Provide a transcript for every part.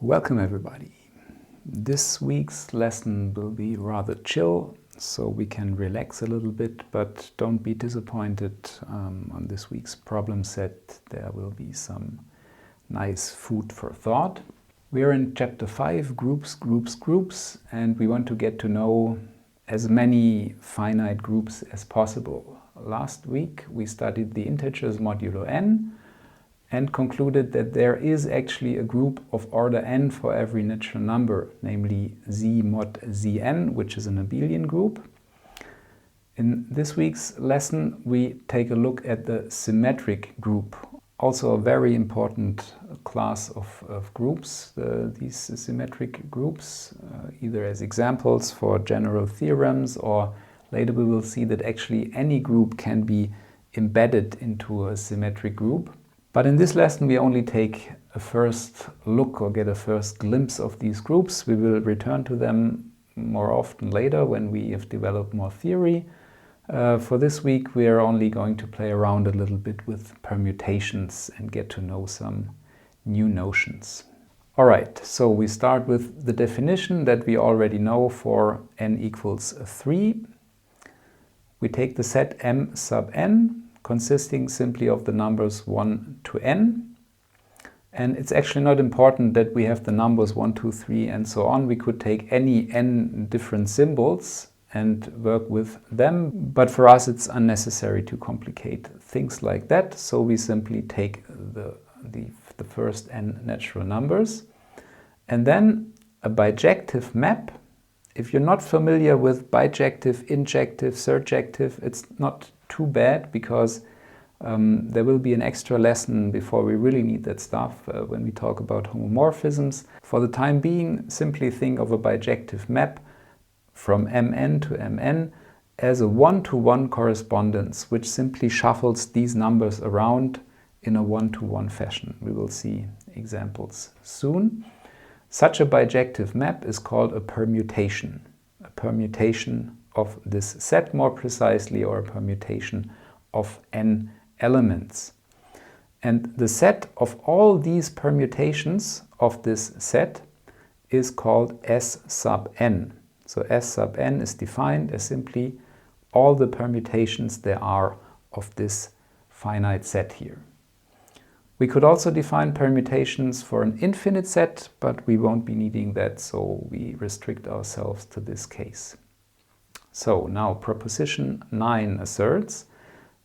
Welcome everybody. This week's lesson will be rather chill, so we can relax a little bit, but don't be disappointed. On this week's problem set there will be some nice food for thought. We are in chapter 5, groups, and we want to get to know as many finite groups as possible. Last week we studied the integers modulo n and concluded that there is actually a group of order n for every natural number, namely z mod zn, which is an abelian group. In this week's lesson we take a look at the symmetric group, also a very important class of groups, these symmetric groups, either as examples for general theorems, or later we will see that actually any group can be embedded into a symmetric group. But in this lesson we only take a first look or get a first glimpse of these groups. We will return to them more often later when we have developed more theory. For this week we are only going to play around a little bit with permutations and get to know some new notions. Alright, so we start with the definition that we already know for n equals 3. We take the set M sub n, consisting simply of the numbers 1 to n. And it's actually not important that we have the numbers 1, 2, 3 and so on. We could take any n different symbols and work with them, but for us it's unnecessary to complicate things like that, so we simply take the first n natural numbers. And then a bijective map. If you're not familiar with bijective, injective, surjective, it's not too bad, because there will be an extra lesson before we really need that stuff when we talk about homomorphisms. For the time being, simply think of a bijective map from Mn to Mn as a one-to-one correspondence, which simply shuffles these numbers around in a one-to-one fashion. We will see examples soon. Such a bijective map is called a permutation of this set, more precisely, or a permutation of n elements. And the set of all these permutations of this set is called S sub n. So S sub n is defined as simply all the permutations there are of this finite set here. We could also define permutations for an infinite set, but we won't be needing that, so we restrict ourselves to this case. So now proposition 9 asserts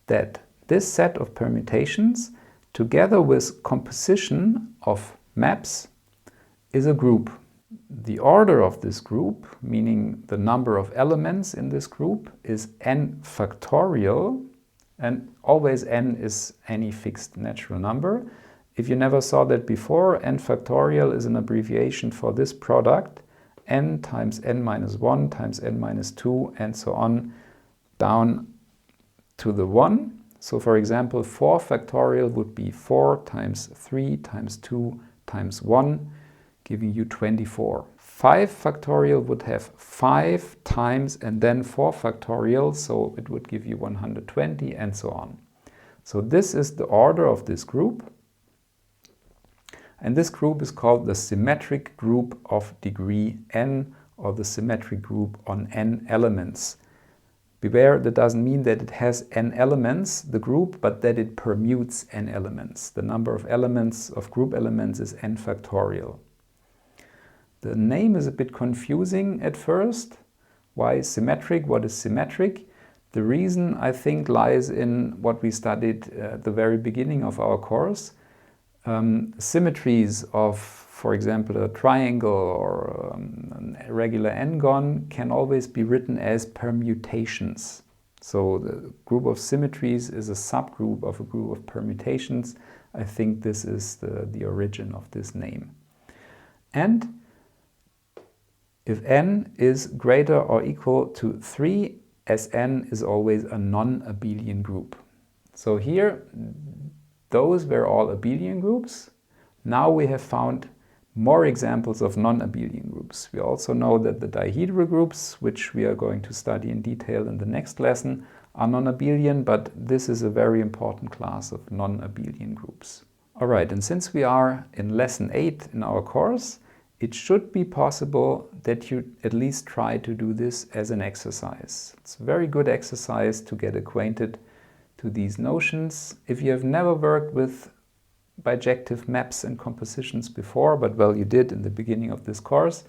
that this set of permutations, together with composition of maps, is a group. The order of this group, meaning the number of elements in this group, is n factorial, and always n is any fixed natural number. If you never saw that before, n factorial is an abbreviation for this product, n times n minus 1 times n minus 2 and so on down to the 1. So for example, 4 factorial would be 4 times 3 times 2 times 1, giving you 24. 5 factorial would have 5 times and then 4 factorial, so it would give you 120 and so on. So this is the order of this group. And this group is called the symmetric group of degree n, or the symmetric group on n elements. Beware, that doesn't mean that it has n elements, the group, but that it permutes n elements. The number of elements, of group elements, is n factorial. The name is a bit confusing at first. Why symmetric? What is symmetric? The reason, I think, lies in what we studied at the very beginning of our course. Symmetries of, for example, a triangle or a regular n-gon can always be written as permutations. So the group of symmetries is a subgroup of a group of permutations. I think this is the origin of this name. And if n is greater or equal to 3, Sn is always a non-abelian group. So here, those were all abelian groups. Now we have found more examples of non-abelian groups. We also know that the dihedral groups, which we are going to study in detail in the next lesson, are non-abelian, but this is a very important class of non-abelian groups. Alright, and since we are in lesson 8 in our course, it should be possible that you at least try to do this as an exercise. It's a very good exercise to get acquainted to these notions. If you have never worked with bijective maps and compositions before, but well, you did in the beginning of this course,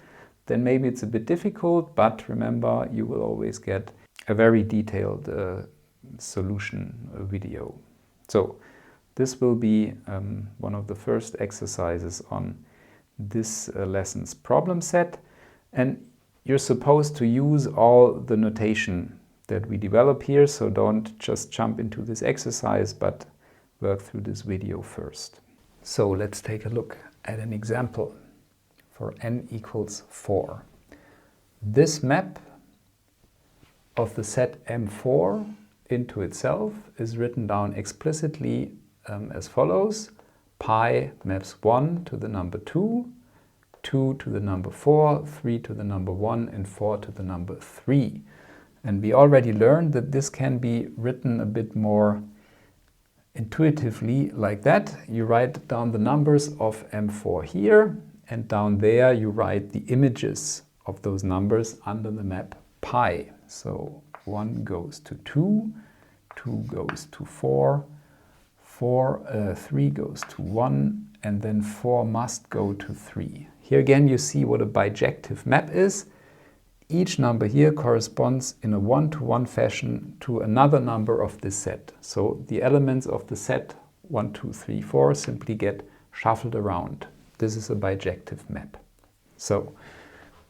then maybe it's a bit difficult, but remember, you will always get a very detailed solution video. So this will be one of the first exercises on this lesson's problem set, and you're supposed to use all the notation that we develop here, so don't just jump into this exercise, but work through this video first. So let's take a look at an example for n equals 4. This map of the set M4 into itself is written down explicitly as follows. Pi maps 1 to the number 2, 2 to the number 4, 3 to the number 1, and 4 to the number 3. And we already learned that this can be written a bit more intuitively like that. You write down the numbers of M4 here, and down there you write the images of those numbers under the map pi. So 1 goes to 2, 2 goes to 4, 3 goes to 1, and then 4 must go to 3. Here again you see what a bijective map is. Each number here corresponds in a one-to-one fashion to another number of this set. So the elements of the set 1, 2, 3, 4 simply get shuffled around. This is a bijective map. So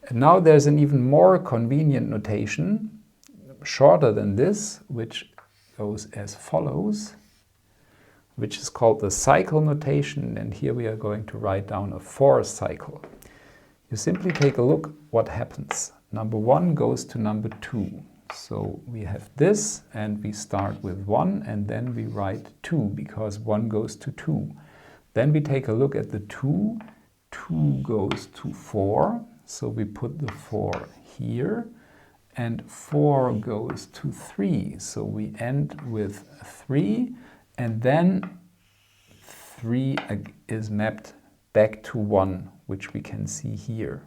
and now there's an even more convenient notation, shorter than this, which goes as follows, which is called the cycle notation, and here we are going to write down a 4 cycle. You simply take a look what happens. Number 1 goes to number 2. So we have this, and we start with 1, and then we write 2, because 1 goes to 2. Then we take a look at the 2. 2 goes to 4, so we put the 4 here, and 4 goes to 3, so we end with 3, and then 3 is mapped back to 1, which we can see here.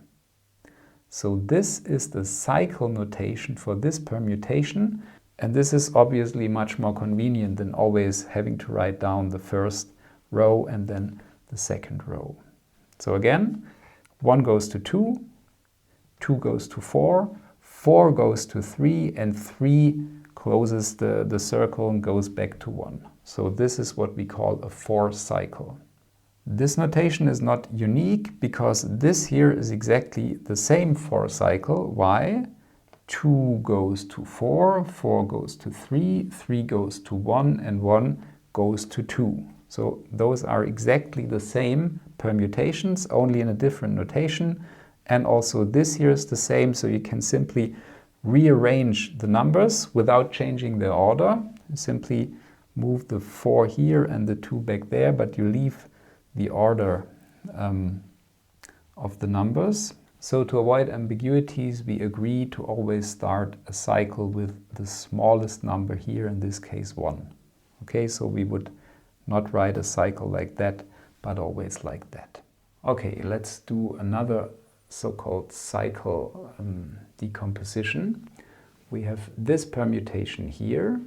So this is the cycle notation for this permutation, and this is obviously much more convenient than always having to write down the first row and then the second row. So again, 1 goes to 2, 2 goes to 4, 4 goes to 3, and 3 closes the circle and goes back to 1. So this is what we call a 4 cycle. This notation is not unique because this here is exactly the same 4 cycle. Why? 2 goes to 4, 4 goes to 3, 3 goes to 1, and 1 goes to 2. So those are exactly the same permutations, only in a different notation. And also this here is the same, so you can simply rearrange the numbers without changing their order. You simply move the 4 here and the 2 back there, but you leave the order of the numbers. So to avoid ambiguities, we agree to always start a cycle with the smallest number here, in this case 1. Okay, so we would not write a cycle like that, but always like that. Okay, let's do another so-called cycle decomposition. We have this permutation here.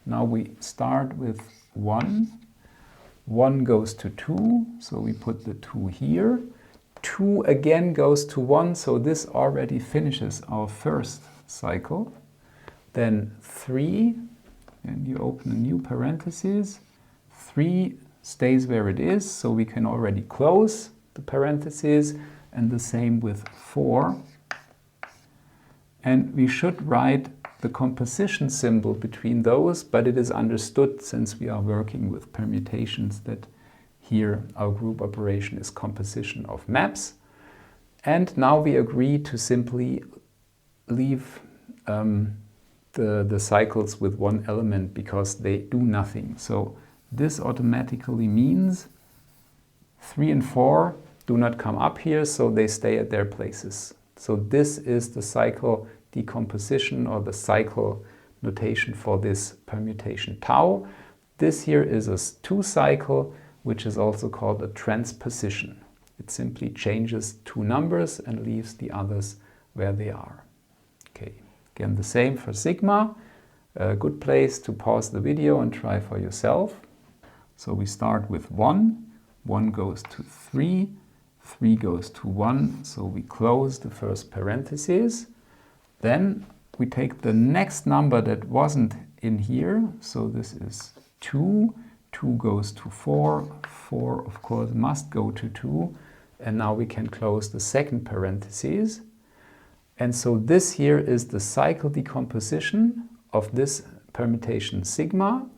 Now we start with 1. 1 goes to 2, so we put the 2 here. 2 again goes to 1, so this already finishes our first cycle. Then 3, and you open a new parenthesis. 3 stays where it is, so we can already close the parentheses, and the same with 4. And we should write the composition symbol between those, but it is understood, since we are working with permutations, that here our group operation is composition of maps. And now we agree to simply leave the cycles with one element because they do nothing. So this automatically means 3 and 4 do not come up here, so they stay at their places. So this is the cycle decomposition, or the cycle notation for this permutation tau. This here is a 2 cycle, which is also called a transposition. It simply changes two numbers and leaves the others where they are. Okay, again the same for sigma. A good place to pause the video and try for yourself. So we start with 1, 1 goes to 3, 3 goes to 1, so we close the first parenthesis. Then we take the next number that wasn't in here, so this is 2, 2 goes to 4, 4 of course must go to 2, and now we can close the second parenthesis. And so this here is the cycle decomposition of this permutation sigma,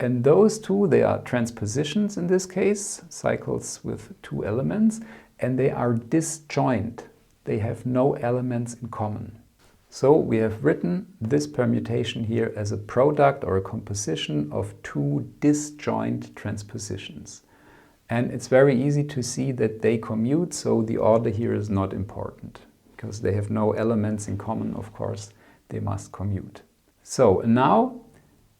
and those two, they are transpositions in this case, cycles with two elements, and they are disjoint. They have no elements in common. So we have written this permutation here as a product or a composition of two disjoint transpositions. And it's very easy to see that they commute, so the order here is not important. Because they have no elements in common, of course, they must commute. So now,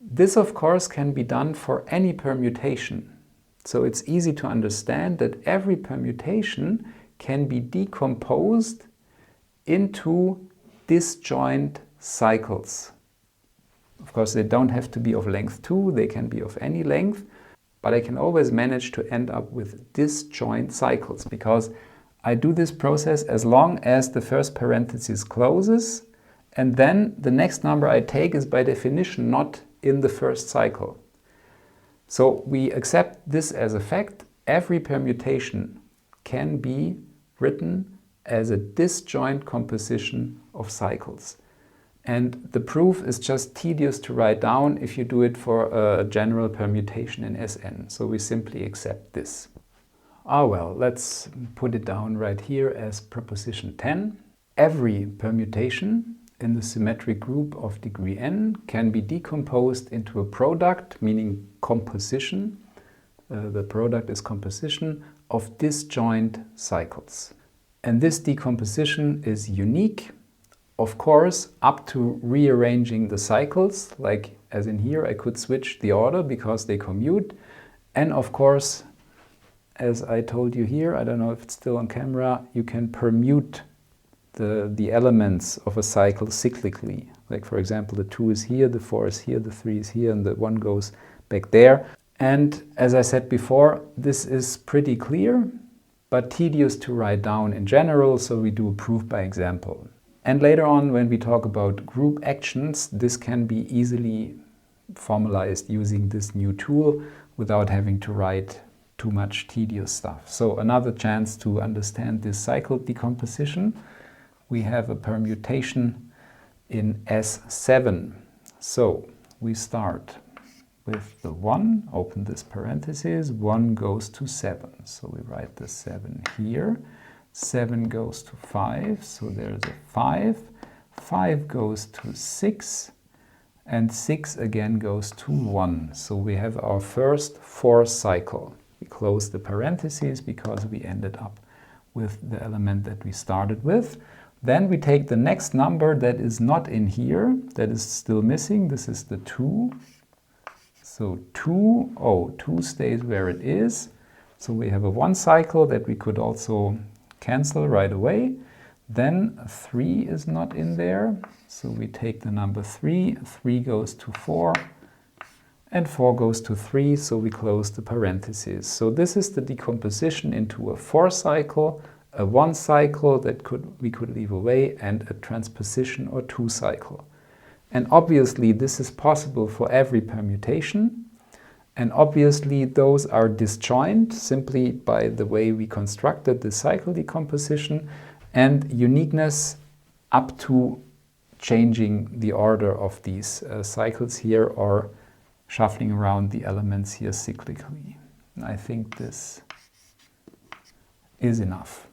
this of course can be done for any permutation. So it's easy to understand that every permutation can be decomposed into disjoint cycles. Of course, they don't have to be of length 2, they can be of any length, but I can always manage to end up with disjoint cycles because I do this process as long as the first parenthesis closes, and then the next number I take is by definition not in the first cycle. So we accept this as a fact. Every permutation can be written as a disjoint composition of cycles. And the proof is just tedious to write down if you do it for a general permutation in Sn. So we simply accept this. Well, let's put it down right here as proposition 10. Every permutation in the symmetric group of degree n can be decomposed into a product, meaning composition. The product is composition of disjoint cycles. And this decomposition is unique, of course, up to rearranging the cycles, like as in here I could switch the order because they commute. And of course, as I told you here, I don't know if it's still on camera, you can permute the elements of a cycle cyclically. Like for example, the 2 is here, the 4 is here, the 3 is here, and the 1 goes back there. And as I said before, this is pretty clear, but tedious to write down in general, so we do a proof by example. And later on, when we talk about group actions, this can be easily formalized using this new tool without having to write too much tedious stuff. So another chance to understand this cycle decomposition. We have a permutation in S7. So we start with the 1, open this parenthesis, 1 goes to 7. So we write the 7 here. 7 goes to 5, so there's a 5. 5 goes to 6, and 6 again goes to 1. So we have our first 4 cycle. We close the parentheses because we ended up with the element that we started with. Then we take the next number that is not in here, that is still missing. This is the 2. So 2 stays where it is. So we have a 1 cycle that we could also cancel right away. Then 3 is not in there. So we take the number 3. 3 goes to 4. And 4 goes to 3, so we close the parentheses. So this is the decomposition into a 4 cycle, a 1 cycle that we could leave away, and a transposition or 2 cycle. And obviously this is possible for every permutation. And obviously those are disjoint simply by the way we constructed the cycle decomposition, and uniqueness up to changing the order of these cycles here or shuffling around the elements here cyclically. I think this is enough.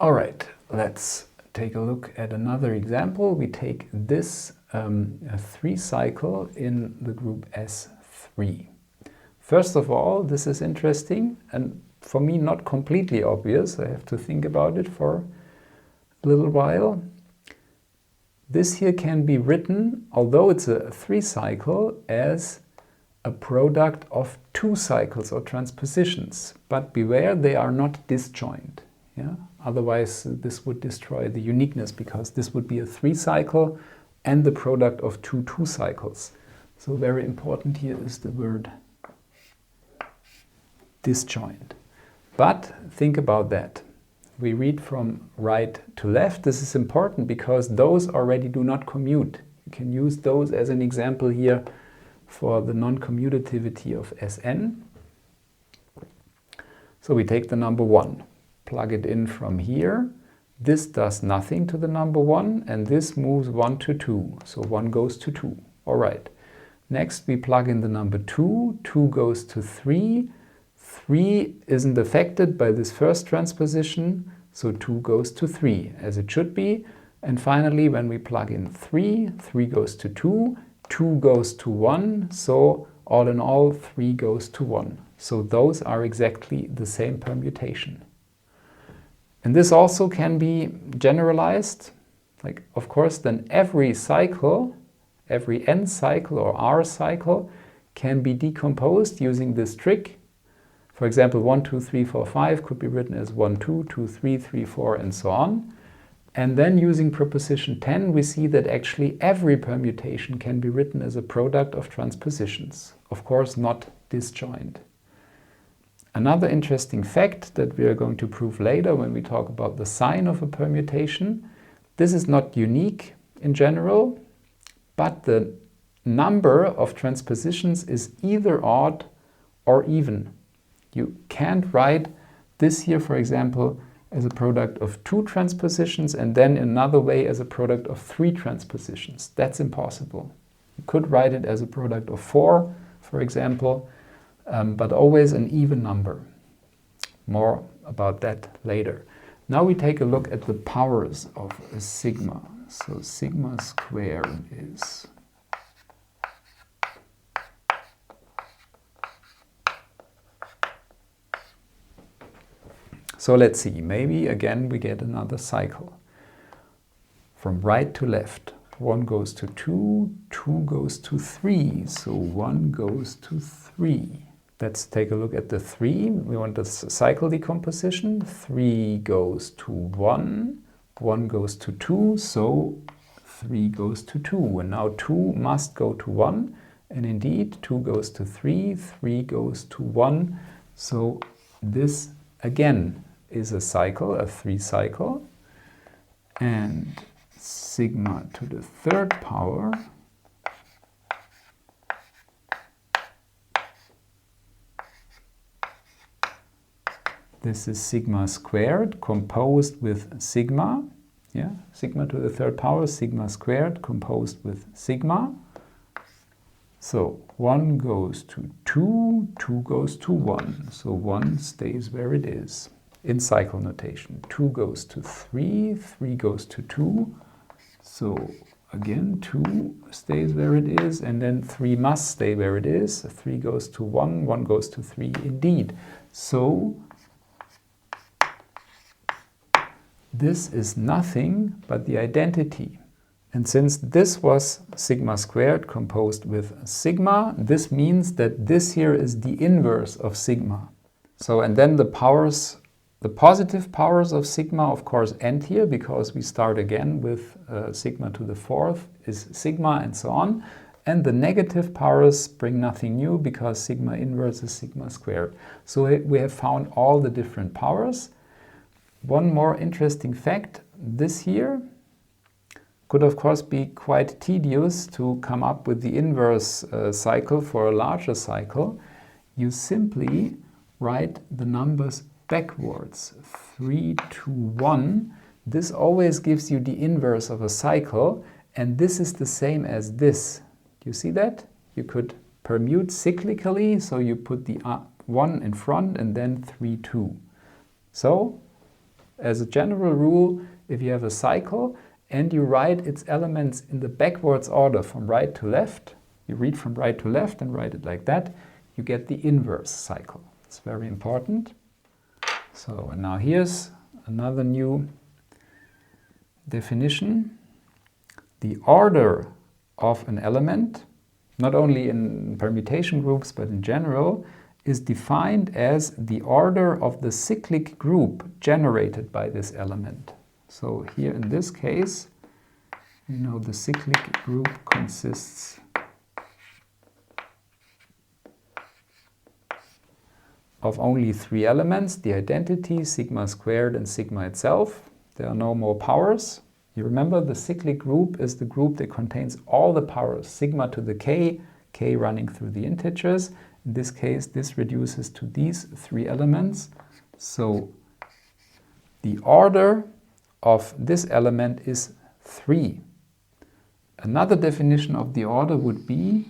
All right, let's take a look at another example. We take this 3 cycle in the group S3. First of all, this is interesting and for me not completely obvious. I have to think about it for a little while. This here can be written, although it's a 3 cycle, as a product of 2 cycles or transpositions. But beware, they are not disjoint. Yeah? Otherwise, this would destroy the uniqueness, because this would be a 3-cycle and the product of 2 2-cycles. So very important here is the word disjoint. But think about that. We read from right to left. This is important because those already do not commute. You can use those as an example here for the non-commutativity of Sn. So we take the number 1, plug it in from here. This does nothing to the number 1, and this moves 1 to 2. So 1 goes to 2. All right. Next we plug in the number 2. 2 goes to 3. 3 isn't affected by this first transposition, so 2 goes to 3, as it should be. And finally, when we plug in 3, 3 goes to 2, 2 goes to 1, so all in all, 3 goes to 1. So those are exactly the same permutation. And this also can be generalized. Like, of course, then every cycle, every n cycle or r cycle can be decomposed using this trick. For example, 1, 2, 3, 4, 5 could be written as 1, 2, 2, 3, 3, 4, and so on. And then using proposition 10, we see that actually every permutation can be written as a product of transpositions. Of course, not disjoint. Another interesting fact that we are going to prove later when we talk about the sign of a permutation, this is not unique in general, but the number of transpositions is either odd or even. You can't write this here, for example, as a product of 2 transpositions and then another way as a product of 3 transpositions. That's impossible. You could write it as a product of 4, for example, but always an even number. More about that later. Now we take a look at the powers of a sigma. So sigma squared is so let's see, maybe again we get another cycle. From right to left, 1 goes to 2, 2 goes to 3, so 1 goes to 3. Let's take a look at the 3. We want the cycle decomposition. 3 goes to 1, 1 goes to 2, so 3 goes to 2. And now 2 must go to 1, and indeed 2 goes to 3, 3 goes to 1. So this again is a cycle, a 3-cycle, and sigma to the 3rd power this is sigma squared composed with sigma, yeah, sigma to the 3rd power, sigma squared composed with sigma. So 1 goes to 2, 2 goes to 1, so 1 stays where it is. In cycle notation, 2 goes to 3, 3 goes to 2, so again 2 stays where it is, and then 3 must stay where it is. 3 goes to 1, 1 goes to 3 indeed. So this is nothing but the identity. And since this was sigma squared composed with sigma, this means that this here is the inverse of sigma. So, and then the powers, the positive powers of sigma, of course, end here because we start again with sigma to the 4th is sigma and so on. And the negative powers bring nothing new because sigma inverse is sigma squared. So we have found all the different powers. One more interesting fact, this here could of course be quite tedious to come up with the inverse cycle for a larger cycle. You simply write the numbers backwards, 3 to 1. This always gives you the inverse of a cycle, and this is the same as this. Do you see that? You could permute cyclically, so you put the 1 in front and then 3, 2. So, as a general rule, if you have a cycle and you write its elements in the backwards order from right to left, you read from right to left and write it like that, you get the inverse cycle. It's very important. So, and now here's another new definition. The order of an element, not only in permutation groups but in general, is defined as the order of the cyclic group generated by this element. So here in this case, the cyclic group consists of only 3 elements, the identity, sigma squared, and sigma itself. There are no more powers. You remember the cyclic group is the group that contains all the powers, sigma to the k running through the integers. In this case, this reduces to these 3 elements. So the order of this element is 3. Another definition of the order would be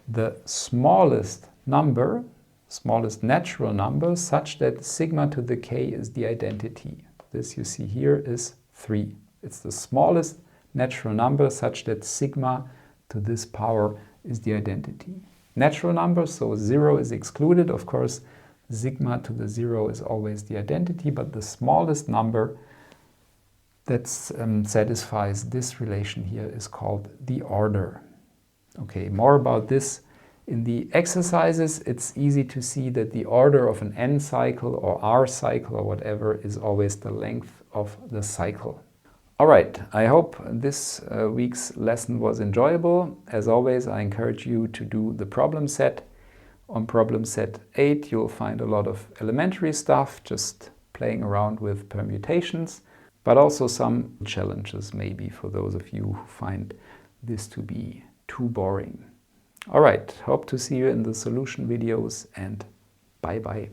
the smallest number, smallest natural number, such that sigma to the k is the identity. This you see here is 3. It's the smallest natural number such that sigma to this power is the identity. Natural number, so 0 is excluded. Of course, sigma to the 0 is always the identity, but the smallest number that satisfies this relation here is called the order. Okay, more about this in the exercises. It's easy to see that the order of an n cycle or r cycle or whatever is always the length of the cycle. All right, I hope this week's lesson was enjoyable. As always, I encourage you to do the problem set. On problem set 8, you'll find a lot of elementary stuff, just playing around with permutations, but also some challenges maybe for those of you who find this to be too boring. All right, hope to see you in the solution videos, and bye-bye.